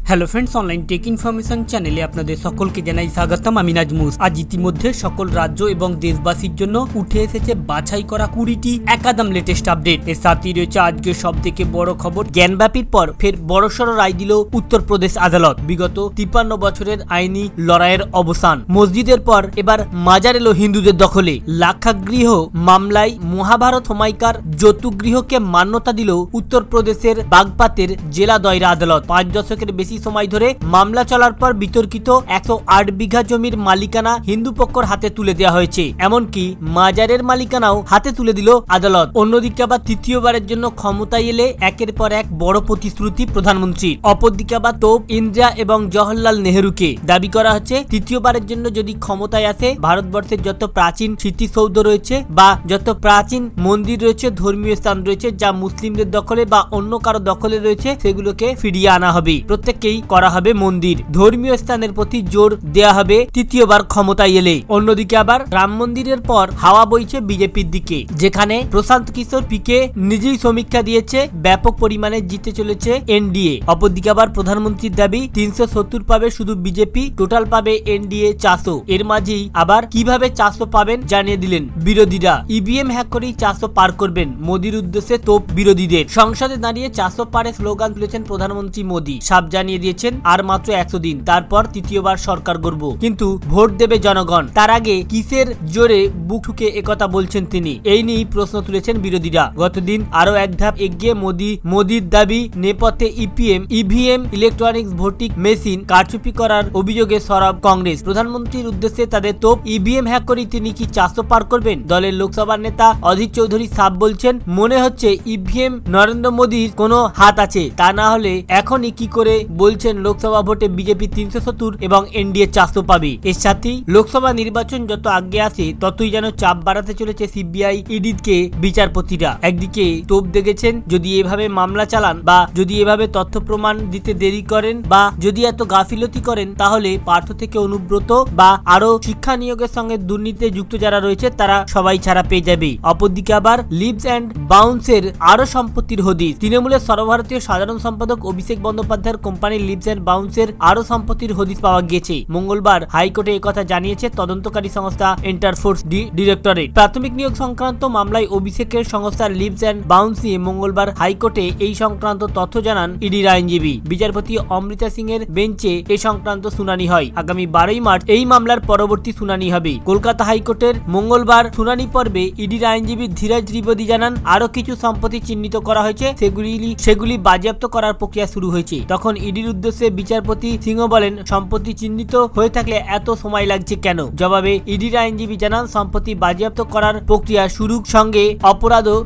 Hello friends, online take information চ্যানেলে আপনাদের সকলকে জানাই স্বাগতম। আমি নাজমুস। আজ ইতিমধ্যে সকল রাজ্য এবং দেশবাসীর জন্য উঠে এসেছে বাছাই করা 20টি একাদম লেটেস্ট আপডেট। এর সাথেই রয়েছে আজকের সব থেকে বড় খবর, জ্ঞানব্যাপীর পর ফের বড়সড় রায় দিল উত্তরপ্রদেশ আদালত। বিগত 53 বছরের আইনি লড়াইয়ের অবসান। মসজিদের পর এবার মাজার এলো হিন্দুদের দখলে। লাক্ষাগৃহ মামলায় মহাভারত সময়কার যৌতুগৃহকে মান্যতা দিল উত্তরপ্রদেশের বাগপাতের জেলা দায়রা আদালত। 5 দশকের বেশি সময় ধরে মামলা চলার পর বিতর্কিত 108 বিঘা জমির মালিকানা হিন্দু পক্ষের হাতে তুলে দেওয়া হয়েছে। এমনকি মাজারের মালিকানাও হাতে তুলে দিল আদালত। অন্যদিকে আবার তৃতীয়বারের জন্য ক্ষমতায় এলে একের পর এক বড় প্রতিশ্রুতি প্রধানমন্ত্রীর। অপরদিকে আবার তোপ ইন্দিরা এবং জওহরলাল নেহরুকে দাবি করা হচ্ছে তৃতীয়বারের জন্য যদি ক্ষমতায় আসে ভারতবর্ষের যত প্রাচীন স্মৃতিসৌধ রয়েছে বা যত প্রাচীন মন্দির রয়েছে, ধর্মীয় স্থান রয়েছে যা মুসলিমদের দখলে বা অন্য কারো দখলে রয়েছে, সেগুলোকে ফিরিয়ে আনা হবে। প্রত্যেককেই করা হবে মন্দির। ধর্মীয় স্থানের প্রতি জোর দেয়া হবে তৃতীয়বার ক্ষমতায় এলে। অন্যদিকে আবার রাম মন্দিরের পর হাওয়া বইছে বিজেপির দিকে, যেখানে প্রশান্ত কিশোর পিকে নিজেই সমীক্ষা দিয়েছে ব্যাপক পরিমাণে জিতে চলেছে এনডিএ। অপরদিকে আবার প্রধানমন্ত্রীর দাবি 370 পাবে শুধু বিজেপি, টোটাল পাবে এনডিএ 400। এর মাঝেই আবার কিভাবে 400 পাবেন জানিয়ে দিলেন বিরোধীরা। ইভিএম হ্যাক করেই 400 পার করবেন, মোদির উদ্দেশ্যে তোপ বিরোধীদের। সংসদে দাঁড়িয়ে 400 পারে স্লোগান তুলেছেন প্রধানমন্ত্রী মোদি। সাপ জানিয়ে দিয়েছেন আর মাত্র 100 দিন, তারপর তৃতীয়বার সরকার গড়ব, কিন্তু ভোট দেবে জনগণ। তার আগে কিসের জোরে বুক ঠুকে একথা বলছেন তিনি, এই নিয়েই প্রশ্ন তুলেছেন বিরোধীরা। গতদিন আরো এক ধাপ এগিয়ে মোদির দাবি নেপথ্যে ইভিএম ইলেকট্রনিক্স ভোটিং মেশিন কারচুপি করার অভিযোগে সরব কংগ্রেস। প্রধানমন্ত্রীর উদ্দেশ্যে তাদের তোপ, ইভিএম হ্যাক করে তিনি কি 400 পার করবেন? দলের লোকসভার নেতা অধীর চৌধুরী সাব বলছেন, মনে হচ্ছে ইভিএম নরেন্দ্র মোদীর কোনো হাত আছে, তা না হলে এখনই কি করে বলছেন লোকসভা ভোটে বিজেপি 370 এবং এনডিএ 400 পাবে। এর সাথেই লোকসভা নির্বাচন যত আগে আসে ততই যেন চাপ বাড়াতে চলেছে সিবিআই ইডিকে বিচারপতিরা। একদিকে তোপ দেখেছেন, যদি এভাবে মামলা চালান বা যদি এভাবে তথ্য প্রমাণ দিতে দেরি করেন বা যদি এত গাফিলতি করেন, তাহলে পার্থ থেকে অনুব্রত বা আরো শিক্ষা নিয়োগের সঙ্গে দুর্নীতিতে যুক্ত যারা রয়েছে তারা সবাই ছাড়া পেয়ে যাবে। অপরদিকে আবার লিভস অ্যান্ড বাউন্সের আরো সম্পত্তির হদিস। তৃণমূলের সর্বভারতীয় সাধারণ সম্পাদক অভিষেক বন্দ্যোপাধ্যায়ের কোম্পানি লিভস অ্যান্ড বাউন্সের আরো সম্পত্তির হদিস পাওয়া গেছে। মঙ্গলবার হাইকোর্টে একথা জানিয়েছে তদন্তকারী সংস্থা ইন্টারফোর্স ডিরেক্টরেট। প্রাথমিক নিয়োগ সংক্রান্ত মামলায় অভিষেকের সংস্থা লিভস অ্যান্ড বাউন্স নিয়ে মঙ্গলবার হাইকোর্টে এই সংক্রান্ত তথ্য জানান ইডির আইনজীবী। বিচারপতি অমৃতা সিং এর বেঞ্চে এই সংক্রান্ত শুনানি হয়। আগামী 12 মার্চ এই মামলার পরবর্তী শুনানি হবে। কলকাতা হাইকোর্টের মঙ্গলবার শুনানি পর্বে ইডির আইনজীবী ধীরাজ ত্রিবেদী জানান, আরো কিছু সম্পত্তি চিহ্নিত করা হয়েছে, সেগুলি বাজেয়াপ্ত করার প্রক্রিয়া শুরু হয়েছে। তখন ইডির উদ্দেশ্যে বিচারপতি সিংহ বলেন, সম্পত্তি চিহ্নিত হয়ে থাকলে এত সময় লাগছে কেন? জবাবে ইডির আইনজীবী জানান, সম্পত্তি বাজেয়াপ্ত করার প্রক্রিয়া শুরুর সঙ্গে অপরাধও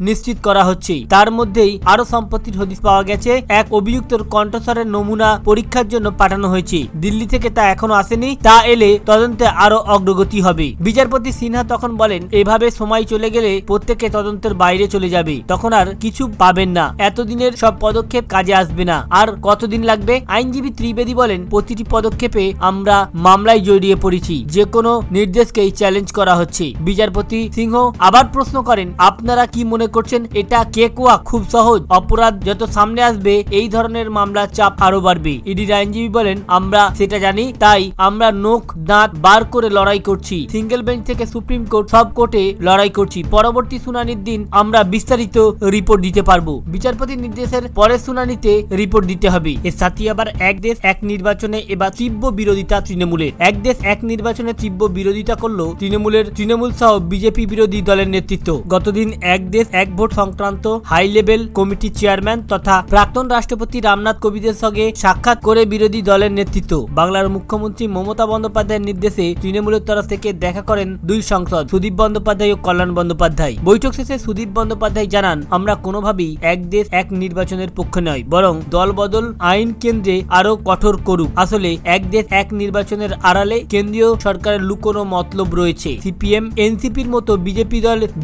নিশ্চিত করা হচ্ছে। তার মধ্যেই আরো সম্পত্তির হদিস পাওয়া গেছে। এক অভিযুক্তর কণ্ঠস্বরের নমুনা পরীক্ষার জন্য পাঠানো হয়েছে। দিল্লি থেকে তা এখনো আসেনি, তা এলে তদন্তে আরো অগ্রগতি হবে। বিচারপতি সিনহা তখন বলেন, এভাবে সময় চলে গেলে প্রত্যেকে তদন্তের বাইরে চলে যাবে, তখন আর কিছু পাবেন না। এতদিনের সব পদক্ষেপ কাজে আসবে না, আর কতদিন লাগবে? আইনজীবী ত্রিবেদী বলেন, প্রতিটি পদক্ষেপে আমরা মামলায় জড়িয়ে পড়েছি, যে কোনো নির্দেশকেই চ্যালেঞ্জ করা হচ্ছে। বিচারপতি সিংহ আবার প্রশ্ন করেন, আপনারা কি মনে করছেন এটা কেকওয়া খুব সহজ? অপরাধ যত সামনে আসবে এই ধরনের মামলার চাপ আরো বাড়বে। ইডির আইনজীবী বলেন, আমরা সেটা জানি, তাই আমরা নখ দাঁত বার করে লড়াই করছি। সিঙ্গেল বেঞ্চ থেকে সুপ্রিম কোর্ট, সব কোর্টে লড়াই করছি। পরবর্তী শুনানির দিন আমরা বিস্তারিত রিপোর্ট দিতে পারবো। বিচারপতির নির্দেশের পরের শুনানিতে রিপোর্ট দিতে হবে। এর সাথে আবার এক দেশ এক নির্বাচনে এবার তীব্র বিরোধিতা তৃণমূলের। এক দেশ এক নির্বাচনে তীব্র বিরোধিতা করলো তৃণমূল সহ বিজেপি বিরোধী দলের নেতৃত্ব। গতদিন এক দেশ এক ভোট সংক্রান্ত হাই লেভেল কমিটির চেয়ারম্যান তথা প্রাক্তন রাষ্ট্রপতি রামনাথ কোবিন্দের সঙ্গে সাক্ষাৎ করে বিরোধী দলের নেতৃত্ব। বাংলার মুখ্যমন্ত্রী মমতা বন্দ্যোপাধ্যায়ের নির্দেশে তৃণমূলের তরফ থেকে দেখা করেন দুই সাংসদ সুদীপ বন্দ্যোপাধ্যায় ও কল্যাণ বন্দ্যোপাধ্যায়। বৈঠক শেষে সুদীপ বন্দ্যোপাধ্যায় জানান, আমরা কোনোভাবেই এক দেশ এক নির্বাচনের পক্ষে নয়, বরং দল বদল আইন কেন্দ্রে আরো কঠোর করুক। আসলে এক দেশ এক নির্বাচনের আড়ালে কেন্দ্রীয় সরকারের লুকোনো মতলব রয়েছে। সিপিএম এনসিপির মতো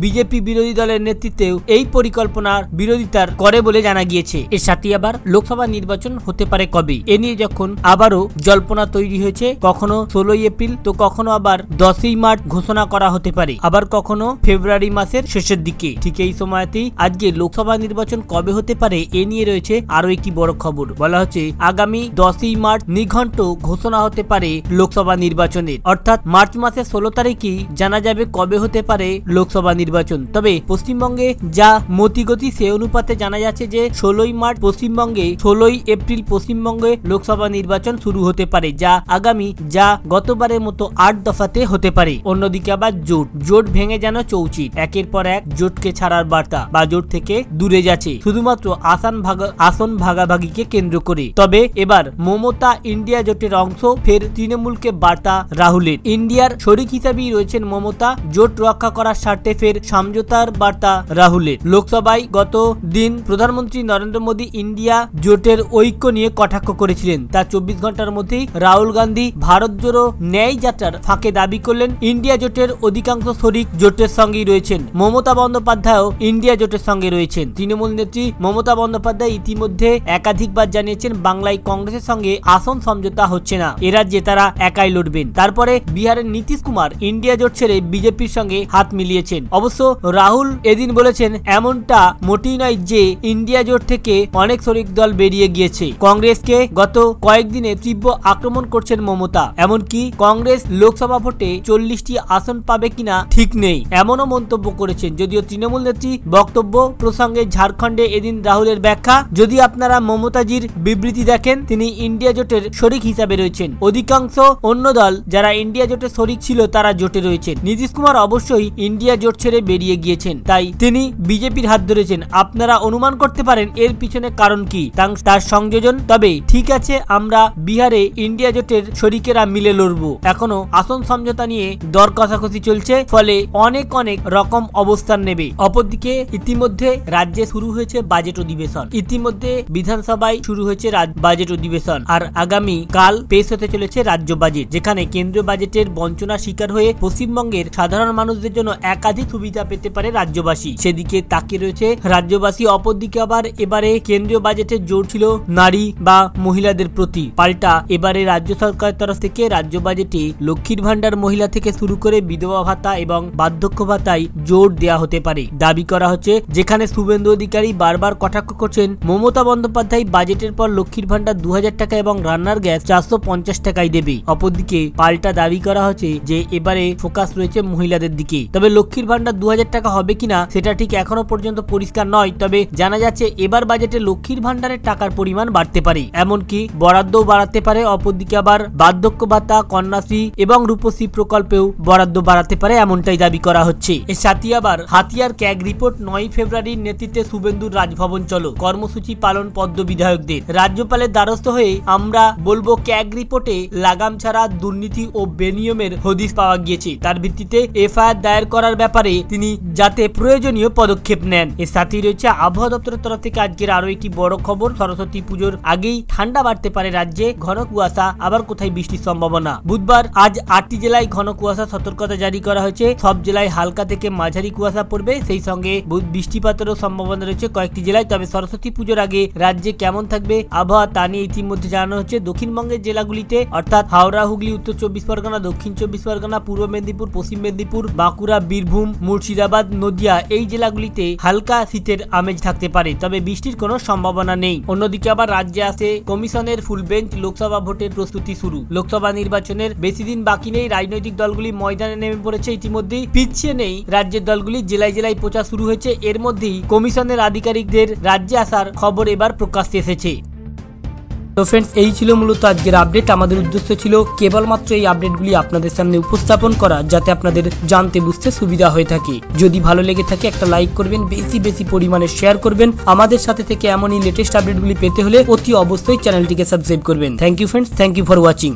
বিজেপি বিরোধী দলের নেতৃত্বেও এই পরিকল্পনার বিরোধিতার করে বলে জানা গিয়েছে। এর সাথে আবার লোকসভা নির্বাচন হতে পারে কবে, এ নিয়ে যখন আবারও জল্পনা তৈরি হয়েছে। কখনো 16 এপ্রিল তো কখনো আবার 10ই মার্চ ঘোষণা করা হতে পারে, আবার কখনো ফেব্রুয়ারি মাসের শেষের দিকে। ঠিক এই সময়তেই আজকে লোকসভা নির্বাচন কবে হতে পারে এ নিয়ে রয়েছে আরো একটি বড় খবর। খবর। বলা হচ্ছে আগামী 10ই মার্চ নিঘণ্ট ঘোষণা হতে পারে লোকসভা নির্বাচনের, অর্থাৎ মার্চ মাসের 16 তারিখেই জানা যাবে কবে হতে পারে লোকসভা নির্বাচন। তবে পশ্চিমবঙ্গে যা মতিগতি সে অনুপাতে জানা যাচ্ছে যে 16ই মার্চ পশ্চিমবঙ্গে, 16ই এপ্রিল পশ্চিমবঙ্গে লোকসভা নির্বাচন শুরু হতে পারে, যা গতবারের মতো 8 দফাতে হতে পারে। অন্যদিকে আবার জোট ভেঙে যেন চৌচির, একের পর এক জোটকে ছাড়ার বার্তা বা জোট থেকে দূরে যাচ্ছে শুধুমাত্র আসন ভাগাভাগিকে কেন্দ্র করে। তবে এবার মমতা ইন্ডিয়া জোটের অংশ, ফের তৃণমূলকে বার্তা রাহুলের। ইন্ডিয়ার শরিক হিসাবেই রয়েছেন মমতা, জোট রক্ষা করার স্বার্থে ফের সমঝোতার বার্তা রাহুলের। লোকসভায় গত দিন প্রধানমন্ত্রী নরেন্দ্র মোদী ইন্ডিয়া জোটের ঐক্য নিয়ে কটাক্ষ করেছিলেন। তার 24 ঘন্টার মধ্যেই রাহুল গান্ধী ভারত জোড়ো ন্যায় যাত্রার ফাঁকে দাবি করলেন ইন্ডিয়া জোটের অধিকাংশ শরিক জোটের সঙ্গেই রয়েছেন। মমতা বন্দ্যোপাধ্যায়ও ইন্ডিয়া জোটের সঙ্গে রয়েছেন। তৃণমূল নেত্রী মমতা বন্দ্যোপাধ্যায় ইতিমধ্যে একাধিকবার জানিয়েছেন বাংলায় কংগ্রেসের সঙ্গে আসন সমঝোতা হচ্ছে না, এ রাজ্যে তারা একাই লড়বেন। তারপরে বিহারের নীতিশ কুমার ইন্ডিয়া জোট ছেড়ে বিজেপির সঙ্গে হাত মিলিয়েছেন। অবশ্য রাহুল এদিন বলেছেন এমনটা মোটেই নয় যে ইন্ডিয়া জোট থেকে অনেক শরিক দল বেরিয়ে গিয়েছে। কংগ্রেসকে গত কয়েকদিনে তীব্র আক্রমণ করছেন মমতা, এমনকি কংগ্রেস লোকসভা ভোটে 40টি আসন পাবে কিনা ঠিক নেই, এমনও মন্তব্য করেছেন। যদিও তৃণমূল নেত্রী বক্তব্য প্রসঙ্গে ঝাড়খণ্ডে এদিন রাহুলের ব্যাখ্যা, যদি আপনারা মমতাজির বিবৃতি দেখেন তিনি ইন্ডিয়া জোটের শরিক হিসাবে রয়েছেন, অধিকাংশ অন্য দল যারা ইন্ডিয়া জোটের শরিক ছিল তারা জোটে রয়েছেন। নীতিশ কুমার অবশ্যই ইন্ডিয়া জোট ছেড়ে বেরিয়ে গিয়েছেন, তাই তিনি বিজেপির হাত ধরেছেন। আপনারা অনুমান করতে পারেন এর পিছনে কারণ কি, তার সংযোজন। তবে ঠিক আছে, আমরা বিহারে ইন্ডিয়া জোটের শরিকেরা মিলে লড়বো। এখনো আসন সমঝোতা নিয়ে দর কষাকষি চলছে, ফলে অনেক রকম অবস্থান নেবে। অপরদিকে ইতিমধ্যে রাজ্যে শুরু হয়েছে বাজেট অধিবেশন, ইতিমধ্যে বিধানসভায় শুরু হয়েছে বাজেট অধিবেশন, আর আগামী কাল পেশ হতে চলেছে রাজ্য বাজেট, যেখানে কেন্দ্রীয় বাজেটের বঞ্চনার শিকার হয়ে পশ্চিমবঙ্গের সাধারণ মানুষদের জন্য একাধিক সুবিধা পেতে পারে রাজ্যবাসী, সেদিকে তাকিয়ে রয়েছে রাজ্যবাসী। অপরদিকে আবার এবারে কেন্দ্রীয় বাজেটের জোর ছিল নারী বা মহিলাদের প্রতি, পাল্টা এবারে রাজ্য সরকারের তরফ থেকে রাজ্য বাজেটে লক্ষ্মীর ভান্ডার মহিলা থেকে শুরু করে বিধবা ভাতা এবং বার্ধক্য ভাতায় জোর দেওয়া হতে পারে দাবি করা হচ্ছে। যেখানে শুভেন্দু অধিকারী বারবার কটাক্ষ করছেন মমতা বন্দ্যোপাধ্যায় বাজেটের পর লক্ষ্মীর ভান্ডার 2000 টাকা এবং রান্নার গ্যাস 450 টাকায় দেবে। অপরদিকে পাল্টা দাবি করা হচ্ছে যে এবারে ফোকাস রয়েছে মহিলাদের দিকে। তবে লক্ষ্মীর ভান্ডার 2000 টাকা হবে কিনা সেটা ঠিক এখনো পর্যন্ত পরিষ্কার নয়, তবে জানা যাচ্ছে এবার বাজেটে লক্ষ্মীর ভান্ডারের টাকার পরিমাণ বাড়তে পারে, এমনকি বরাদ্দও বাড়াতে পারে। অপরদিকে আবার বার্ধক্য ভাতা, কন্যাশ্রী এবং রূপশ্রী প্রকল্পেও বরাদ্দ বাড়াতে পারে, এমনটাই দাবি করা হচ্ছে। এর সাথে আবার হাতিয়ার ক্যাগ রিপোর্ট 9 ফেব্রুয়ারির নেতৃত্বে শুভেন্দুর রাজভবন চলো কর্মসূচি পালন পদ্ম বিধায়কদের। রাজ্যপালের দ্বারস্থ হয়ে আমরা বলবো ক্যাগ রিপোর্টে লাগাম ছাড়া দুর্নীতি ও বেনিয়মের হদিশ পাওয়া গিয়েছে, তার ভিত্তিতে এফআইআর দায়ের করার ব্যাপারে তিনি যাতে প্রয়োজনীয় পদক্ষেপ নেন। এর সাথেই রয়েছে আবহাওয়া দপ্তরের তরফ থেকে আজকের আরো একটি বড় খবর, সরস্বতী পুজোর আগেই ঠান্ডা বাড়তে পারে রাজ্যে, ঘন কুয়াশা, আবার কোথায় বৃষ্টির সম্ভাবনা। বুধবার আজ 8টি জেলায় ঘন কুয়াশা সতর্কতা জারি করা হয়েছে, সব জেলায় হালকা থেকে মাঝারি কুয়াশা পড়বে, সেই সঙ্গে বৃষ্টিপাতেরও সম্ভাবনা রয়েছে কয়েকটি জেলায়। তবে সরস্বতী পুজোর আগে রাজ্যে কেমন থাকবে আবহাওয়া তা নিয়ে ইতিমধ্যে জানানো হচ্ছে। দক্ষিণবঙ্গের জেলাগুলিতে অর্থাৎ হাওড়া, হুগলি, উত্তর 24 পরগনা, দক্ষিণ 24 পরগনা, পূর্ব মেদিনীপুর, পশ্চিম মেদিনীপুর, বাঁকুড়া, বীরভূম, মুর্শিদাবাদ, নদিয়া এই জেলাগুলিতে হালকা শীতের আমেজ থাকতে পারে, তবে বৃষ্টির কোনো সম্ভাবনা নেই। অন্যদিকে আবার রাজ্যে আসে কমিশনের ফুল বেঞ্চ, লোকসভা ভোটের প্রস্তুতি শুরু। লোকসভা নির্বাচনের বেশি দিন বাকি নেই, রাজনৈতিক দলগুলি ময়দানে নেমে পড়েছে, ইতিমধ্যেই পিছিয়ে নেই রাজ্যের দলগুলি, জেলায় জেলায় প্রচার শুরু হয়েছে। এর মধ্যেই কমিশনের আধিকারিকদের রাজ্যে আসার খবর এবার প্রকাশ্যে এসেছে। তো ফ্রেন্ডস, এই ছিল মূলত আজকের আপডেট। আমাদের উদ্দেশ্য ছিল কেবলমাত্র এই আপডেটগুলি আপনাদের সামনে উপস্থাপন করা, যাতে আপনাদের জানতে বুঝতে সুবিধা হয়ে থাকে। যদি ভালো লেগে থাকে একটা লাইক করবেন, বেশি পরিমাণে শেয়ার করবেন। আমাদের সাথে থেকে এমনই লেটেস্ট আপডেটগুলি পেতে হলে অতি অবশ্যই চ্যানেলটিকে সাবস্ক্রাইব করবেন। Thank you friends, thank you for watching.